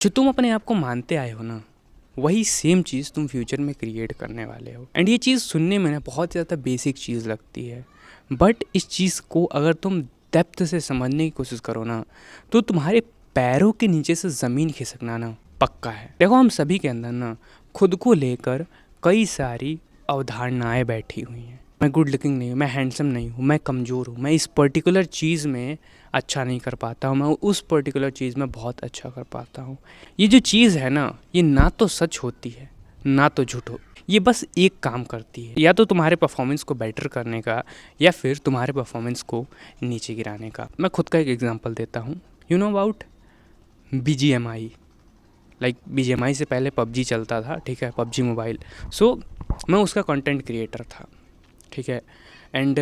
जो तुम अपने आप को मानते आए हो ना, वही सेम चीज़ तुम फ्यूचर में क्रिएट करने वाले हो। एंड ये चीज़ सुनने में ना बहुत ज़्यादा बेसिक चीज़ लगती है, बट इस चीज़ को अगर तुम डेप्थ से समझने की कोशिश करो ना, तो तुम्हारे पैरों के नीचे से ज़मीन खिसकना ना पक्का है। देखो, हम सभी के अंदर ना खुद को लेकर कई सारी अवधारणाएं बैठी हुई हैं। मैं गुड लुकिंग नहीं हूँ, मैं हैंडसम नहीं हूँ, मैं कमज़ोर हूँ, मैं इस पर्टिकुलर चीज़ में अच्छा नहीं कर पाता हूँ, मैं उस पर्टिकुलर चीज़ में बहुत अच्छा कर पाता हूँ। ये जो चीज़ है ना, ये ना तो सच होती है ना तो झूठ हो। ये बस एक काम करती है, या तो तुम्हारे परफॉर्मेंस को बेटर करने का, या फिर तुम्हारे परफॉर्मेंस को नीचे गिराने का। मैं खुद का एक एग्जांपल देता हूँ। You know about BGMI। Like BGMI से पहले PUBG चलता था, ठीक है, PUBG मोबाइल। सो मैं उसका कंटेंट क्रिएटर था, ठीक है। एंड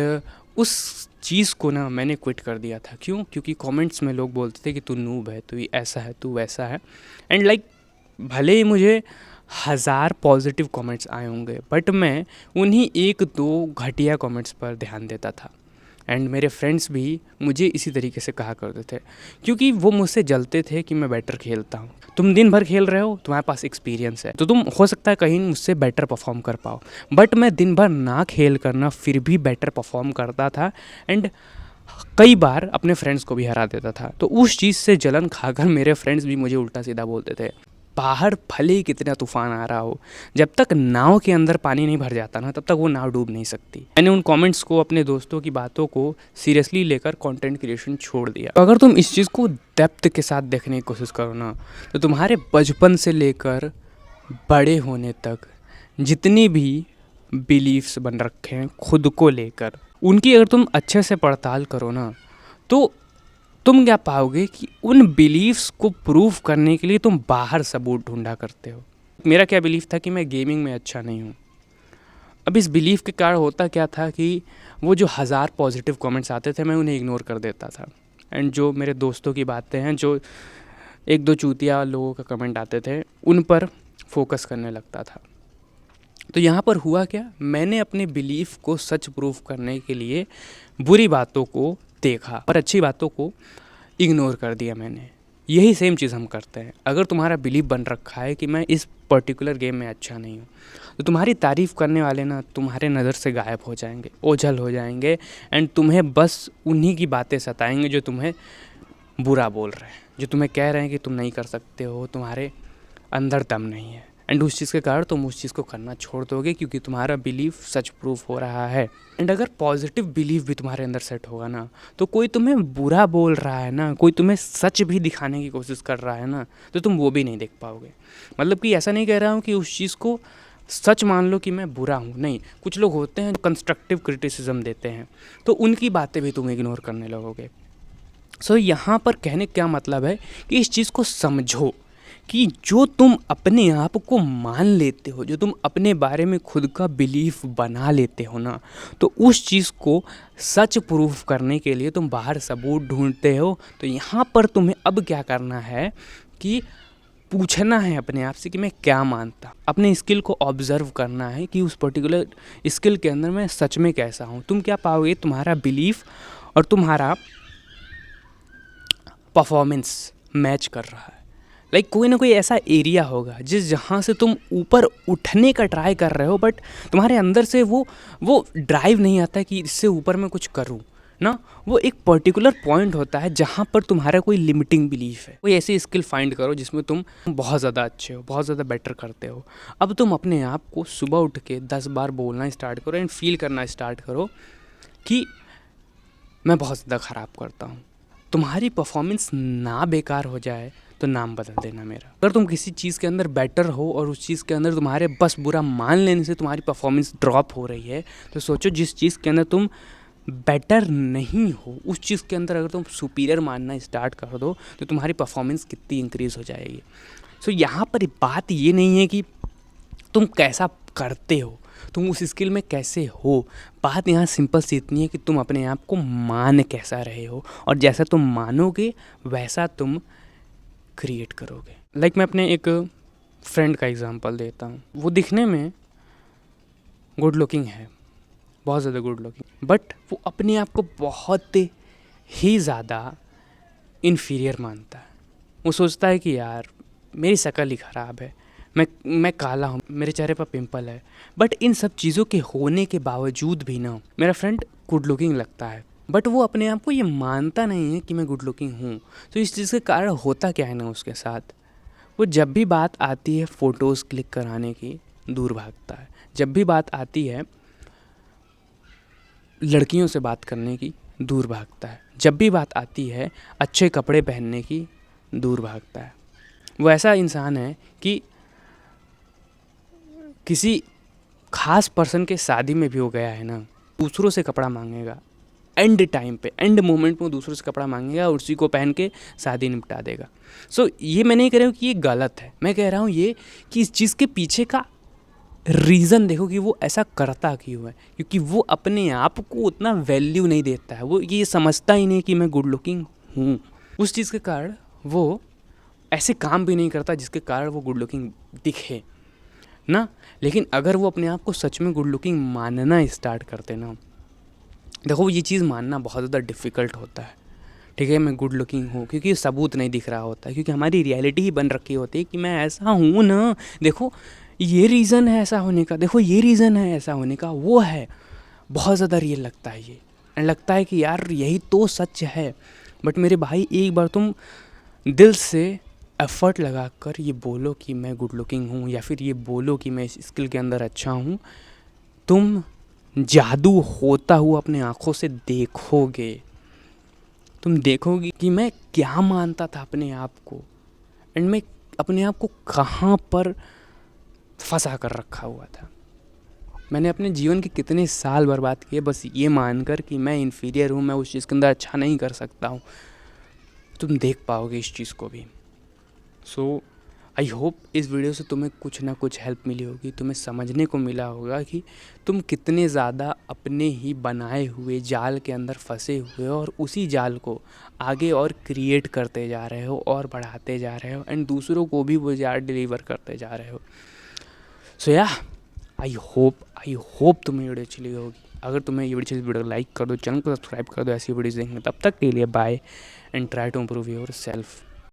उस चीज़ को ना मैंने क्विट कर दिया था। क्यों? क्योंकि कमेंट्स में लोग बोलते थे कि तू नूब है, तू ऐसा है, तू वैसा है। एंड लाइक भले ही मुझे 1000 पॉजिटिव कमेंट्स आए होंगे, बट मैं उन्हीं 1-2 घटिया कमेंट्स पर ध्यान देता था। एंड मेरे फ्रेंड्स भी मुझे इसी तरीके से कहा करते थे, क्योंकि वो मुझसे जलते थे कि मैं बेटर खेलता हूँ। तुम दिन भर खेल रहे हो, तुम्हारे पास एक्सपीरियंस है, तो तुम हो सकता है कहीं मुझसे बेटर परफॉर्म कर पाओ। बट मैं दिन भर ना खेल करना फिर भी बेटर परफॉर्म करता था, एंड कई बार अपने फ्रेंड्स को भी हरा देता था। तो उस चीज़ से जलन खाकर मेरे फ्रेंड्स भी मुझे उल्टा सीधा बोलते थे। बाहर भले ही कितना तूफान आ रहा हो, जब तक नाव के अंदर पानी नहीं भर जाता ना, तब तक वो नाव डूब नहीं सकती। मैंने उन कमेंट्स को, अपने दोस्तों की बातों को सीरियसली लेकर कंटेंट क्रिएशन छोड़ दिया। तो अगर तुम इस चीज़ को डेप्थ के साथ देखने की कोशिश करो ना, तो तुम्हारे बचपन से लेकर बड़े होने तक जितनी भी बिलीफ्स बन रखे हैं खुद को लेकर, उनकी अगर तुम अच्छे से पड़ताल करो ना, तो तुम क्या पाओगे कि उन बिलीव्स को प्रूव करने के लिए तुम बाहर सबूत ढूंढा करते हो। मेरा क्या बिलीफ था कि मैं गेमिंग में अच्छा नहीं हूँ। अब इस बिलीफ के कारण होता क्या था कि वो जो 1000 पॉजिटिव कमेंट्स आते थे, मैं उन्हें इग्नोर कर देता था। एंड जो मेरे दोस्तों की बातें हैं, जो 1-2 चूतिया लोगों का कमेंट आते थे, उन पर फोकस करने लगता था। तो यहाँ पर हुआ क्या, मैंने अपने बिलीफ को सच प्रूव करने के लिए बुरी बातों को देखा और अच्छी बातों को इग्नोर कर दिया मैंने। यही सेम चीज़ हम करते हैं। अगर तुम्हारा बिलीफ बन रखा है कि मैं इस पर्टिकुलर गेम में अच्छा नहीं हूँ, तो तुम्हारी तारीफ़ करने वाले ना तुम्हारे नज़र से गायब हो जाएंगे, ओझल हो जाएंगे। एंड तुम्हें बस उन्हीं की बातें सताएंगे जो तुम्हें बुरा बोल रहे हैं, जो तुम्हें कह रहे हैं कि तुम नहीं कर सकते हो, तुम्हारे अंदर दम नहीं है। एंड उस चीज़ के कारण तुम उस चीज़ को करना छोड़ दोगे, क्योंकि तुम्हारा बिलीफ सच प्रूफ हो रहा है। एंड अगर पॉजिटिव बिलीफ भी तुम्हारे अंदर सेट होगा ना, तो कोई तुम्हें बुरा बोल रहा है ना, कोई तुम्हें सच भी दिखाने की कोशिश कर रहा है ना, तो तुम वो भी नहीं देख पाओगे। मतलब कि ऐसा नहीं कह रहा हूँ कि उस चीज़ को सच मान लो कि मैं बुरा हूँ, नहीं। कुछ लोग होते हैं जो कंस्ट्रक्टिव क्रिटिसिज्म देते हैं, तो उनकी बातें भी तुम इग्नोर करने लगोगे। सो यहाँ पर कहने का क्या मतलब है कि इस चीज़ को समझो कि जो तुम अपने आप को मान लेते हो, जो तुम अपने बारे में खुद का बिलीफ बना लेते हो ना, तो उस चीज़ को सच प्रूफ करने के लिए तुम बाहर सबूत ढूंढते हो। तो यहाँ पर तुम्हें अब क्या करना है कि पूछना है अपने आप से कि मैं क्या मानता, अपने स्किल को ऑब्जर्व करना है कि उस पर्टिकुलर स्किल के अंदर मैं सच में कैसा हूँ। तुम क्या पाओगे, तुम्हारा बिलीफ और तुम्हारा परफॉर्मेंस मैच कर रहा है। लाइक कोई ना कोई ऐसा एरिया होगा जहाँ से तुम ऊपर उठने का ट्राई कर रहे हो, बट तुम्हारे अंदर से वो ड्राइव नहीं आता कि इससे ऊपर मैं कुछ करूँ ना। वो एक पर्टिकुलर पॉइंट होता है जहाँ पर तुम्हारा कोई लिमिटिंग बिलीफ है। कोई ऐसी स्किल फाइंड करो जिसमें तुम बहुत ज़्यादा अच्छे हो, बहुत ज़्यादा बेटर करते हो। अब तुम अपने आप को सुबह उठ के 10 बार बोलना स्टार्ट करो एंड फील करना स्टार्ट करो कि मैं बहुत ज़्यादा ख़राब करता हूँ। तुम्हारी परफॉर्मेंस ना बेकार हो जाए तो नाम बदल देना मेरा। अगर तुम किसी चीज़ के अंदर बेटर हो और उस चीज़ के अंदर तुम्हारे बस बुरा मान लेने से तुम्हारी परफॉर्मेंस ड्रॉप हो रही है, तो सोचो जिस चीज़ के अंदर तुम बेटर नहीं हो, उस चीज़ के अंदर अगर तुम सुपीरियर मानना स्टार्ट कर दो, तो तुम्हारी परफॉर्मेंस कितनी इंक्रीज़ हो जाएगी। सो यहाँ पर बात ये नहीं है कि तुम कैसा करते हो, तुम उस स्किल में कैसे हो। बात यहाँ सिंपल सी इतनी है कि तुम अपने आप को मान कैसा रहे हो, और जैसा तुम मानोगे वैसा तुम क्रिएट करोगे। लाइक मैं अपने एक फ्रेंड का एग्जांपल देता हूँ। वो दिखने में गुड लुकिंग है, बहुत ज़्यादा गुड लुकिंग, बट वो अपने आप को बहुत ही ज़्यादा इन्फीरियर मानता है। वो सोचता है कि यार मेरी शक्ल ही ख़राब है, मैं काला हूँ, मेरे चेहरे पर पिंपल है, बट इन सब चीज़ों के होने के बावजूद भी ना मेरा फ्रेंड गुड लुकिंग लगता है, बट वो अपने आप को ये मानता नहीं है कि मैं गुड लुकिंग हूँ। तो इस चीज़ के कारण होता क्या है ना उसके साथ, वो जब भी बात आती है फ़ोटोज़ क्लिक कराने की दूर भागता है, जब भी बात आती है लड़कियों से बात करने की दूर भागता है, जब भी बात आती है अच्छे कपड़े पहनने की दूर भागता है। वो ऐसा इंसान है कि किसी खास पर्सन के शादी में भी हो गया है ना, दूसरों से कपड़ा मांगेगा, एंड टाइम पे, एंड मोमेंट में वो दूसरों से कपड़ा मांगेगा और उसी को पहन के शादी निपटा देगा। सो ये मैं नहीं कह रहा हूँ कि ये गलत है, मैं कह रहा हूँ ये कि इस चीज़ के पीछे का रीज़न देखो कि वो ऐसा करता क्यों है, क्योंकि वो अपने आप को उतना वैल्यू नहीं देता है, वो ये समझता ही नहीं कि मैं गुड लुकिंग हूँ। उस चीज़ के कारण वो ऐसे काम भी नहीं करता जिसके कारण वो गुड लुकिंग दिखे ना। लेकिन अगर वो अपने आप को सच में गुड लुकिंग मानना स्टार्ट करते ना, देखो ये चीज़ मानना बहुत ज़्यादा डिफ़िकल्ट होता है, ठीक है, मैं गुड लुकिंग हूँ, क्योंकि सबूत नहीं दिख रहा होता है, क्योंकि हमारी रियलिटी ही बन रखी होती है कि मैं ऐसा हूँ ना, देखो ये रीज़न है ऐसा होने का, देखो ये रीज़न है ऐसा होने का, वो है बहुत ज़्यादा रियल लगता है ये, एंड लगता है कि यार यही तो सच है। बट मेरे भाई एक बार तुम दिल से एफ़र्ट लगाकर ये बोलो कि मैं गुड लुकिंग हूँ, या फिर ये बोलो कि मैं इस स्किल के अंदर अच्छा हूँ, तुम जादू होता हुआ अपने आँखों से देखोगे। तुम देखोगे कि मैं क्या मानता था अपने आप को, एंड मैं अपने आप को कहाँ पर फंसा कर रखा हुआ था। मैंने अपने जीवन के कितने साल बर्बाद किए बस ये मानकर कि मैं इन्फीरियर हूँ, मैं उस चीज़ के अंदर अच्छा नहीं कर सकता हूँ। तुम देख पाओगे इस चीज़ को भी। सो आई होप इस वीडियो से तुम्हें कुछ ना कुछ हेल्प मिली होगी, तुम्हें समझने को मिला होगा कि तुम कितने ज़्यादा अपने ही बनाए हुए जाल के अंदर फंसे हुए हो, और उसी जाल को आगे और क्रिएट करते जा रहे हो और बढ़ाते जा रहे हो, एंड दूसरों को भी वो जाल डिलीवर करते जा रहे हो। सो या आई होप तुम्हें वीडियो अच्छी लगी होगी। अगर तुम्हें ये वीडियो लाइक कर दो, चैनल को सब्सक्राइब कर दो ऐसी वीडियोज़ देखने। तब तक के लिए bye, and try to improve your self.